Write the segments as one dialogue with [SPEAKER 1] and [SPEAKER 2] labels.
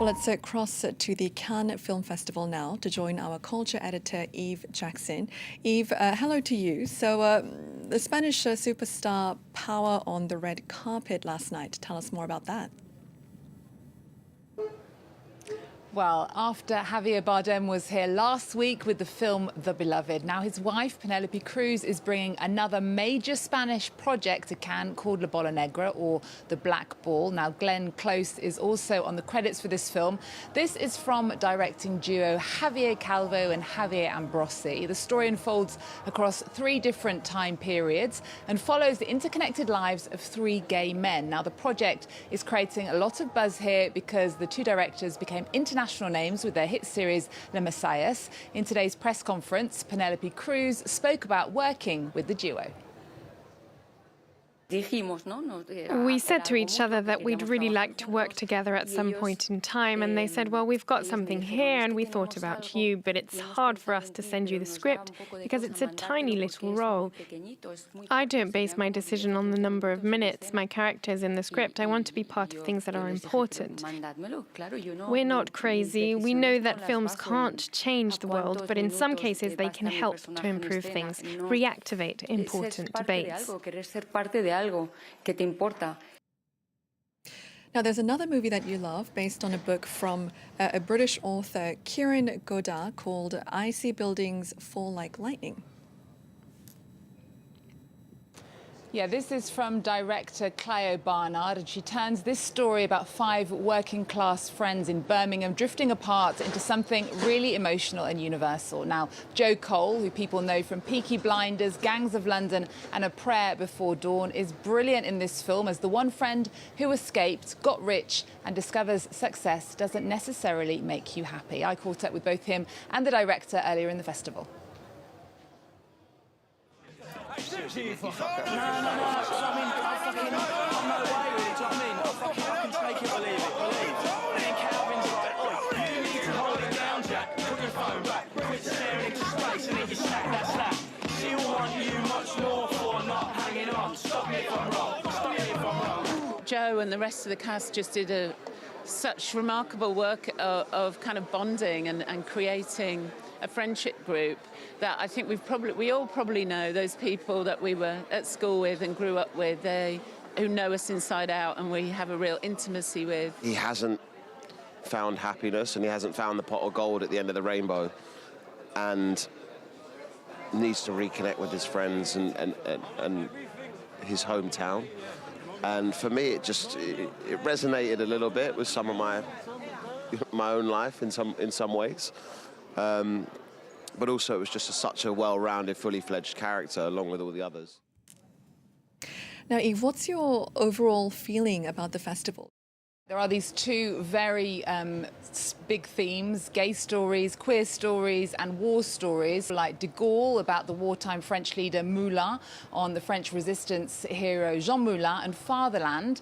[SPEAKER 1] Well, let's cross to the Cannes Film Festival now to join our culture editor, Eve Jackson. Eve, hello to you. So the Spanish superstar power on the red carpet last night. Tell us more about that.
[SPEAKER 2] Well, after Javier Bardem was here last week with the film The Beloved, now his wife, Penélope Cruz, is bringing another major Spanish project to Cannes called La Bola Negra, or The Black Ball. Now, Glenn Close is also on the credits for this film. This is from directing duo Javier Calvo and Javier Ambrosi. The story unfolds across 3 different time periods and follows the interconnected lives of 3 gay men. Now, the project is creating a lot of buzz here because the 2 directors became international names with their hit series Le Mesías. In today's press conference, Penelope Cruz spoke about working with the duo.
[SPEAKER 3] We said to each other that we'd really like to work together at some point in time, and they said, well, we've got something here and we thought about you, but it's hard for us to send you the script because it's a tiny little role. I don't base my decision on the number of minutes my character's in the script. I want to be part of things that are important. We're not crazy. We know that films can't change the world, but in some cases they can help to improve things, reactivate important debates.
[SPEAKER 1] Now, there's another movie that you love based on a book from a British author, Kieran Godard, called I See Buildings Fall Like Lightning.
[SPEAKER 2] Yeah, this is from director Cleo Barnard, and she turns this story about 5 working-class friends in Birmingham drifting apart into something really emotional and universal. Now, Joe Cole, who people know from Peaky Blinders, Gangs of London and A Prayer Before Dawn, is brilliant in this film as the one friend who escaped, got rich and discovers success doesn't necessarily make you happy. I caught up with both him and the director earlier in the festival.
[SPEAKER 4] No. I mean, I'm no way with it, do you know what I mean? I can take it or leave it, And then Calvin's like, oi, you need to hold it down, Jack. Put your phone back, quit staring into space and then you sack, that's that. She'll want you much more for not hanging on. Stop me if I'm wrong,
[SPEAKER 5] Joe and the rest of the cast just did such remarkable work of kind of bonding and creating a friendship group that I think we all probably know those people that we were at school with and grew up with, who know us inside out and we have a real intimacy with.
[SPEAKER 6] He hasn't found happiness and he hasn't found the pot of gold at the end of the rainbow and needs to reconnect with his friends and his hometown. And for me, it resonated a little bit with some of my own life in some ways. But also it was just such a well-rounded, fully fledged character along with all the others.
[SPEAKER 1] Now, Eve, what's your overall feeling about the festival?
[SPEAKER 2] There are these 2 very big themes, gay stories, queer stories and war stories, like De Gaulle about the wartime French leader Moulin on the French resistance hero Jean Moulin, and Fatherland,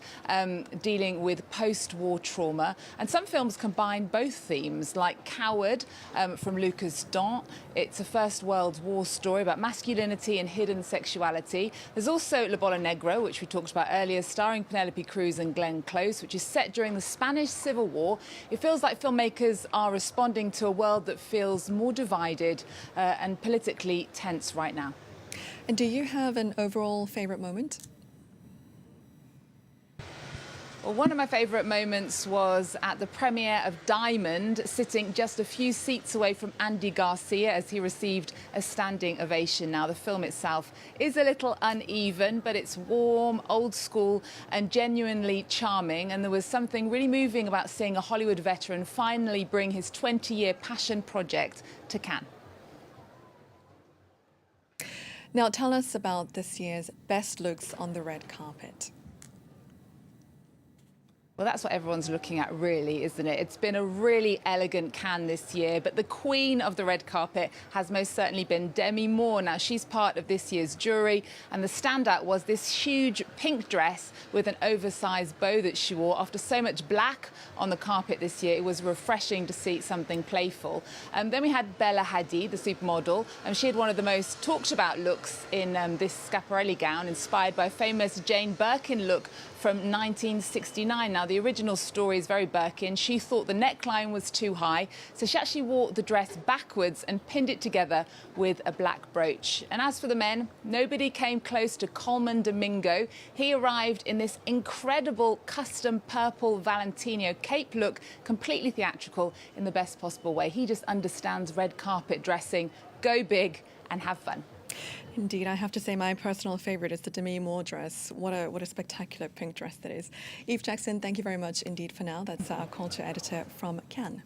[SPEAKER 2] dealing with post-war trauma. And some films combine both themes, like Coward from Lucas Dant. It's a First World War story about masculinity and hidden sexuality. There's also La Bola Negra, which we talked about earlier, starring Penelope Cruz and Glenn Close, which is set during the Spanish Civil War. It feels like filmmakers are responding to a world that feels more divided and politically tense right now.
[SPEAKER 1] And do you have an overall favourite moment?
[SPEAKER 2] Well, one of my favourite moments was at the premiere of Diamond, sitting just a few seats away from Andy Garcia as he received a standing ovation. Now, the film itself is a little uneven, but it's warm, old school and genuinely charming. And there was something really moving about seeing a Hollywood veteran finally bring his 20-year passion project to Cannes.
[SPEAKER 1] Now, tell us about this year's best looks on the red carpet.
[SPEAKER 2] Well, that's what everyone's looking at, really, isn't it? It's been a really elegant Cannes this year, but the queen of the red carpet has most certainly been Demi Moore. Now, she's part of this year's jury, and the standout was this huge pink dress with an oversized bow that she wore. After so much black on the carpet this year, it was refreshing to see something playful. Then we had Bella Hadid, the supermodel, and she had one of the most talked about looks in this Schiaparelli gown, inspired by a famous Jane Birkin look from 1969. Now, the original story is very Birkin. She thought the neckline was too high, so she actually wore the dress backwards and pinned it together with a black brooch. And as for the men, nobody came close to Colman Domingo. He arrived in this incredible custom purple Valentino cape look, completely theatrical in the best possible way. He just understands red carpet dressing. Go big and have fun.
[SPEAKER 1] Indeed, I have to say my personal favourite is the Demi Moore dress. What a spectacular pink dress that is. Eve Jackson, thank you very much indeed for now. That's our culture editor from Cannes.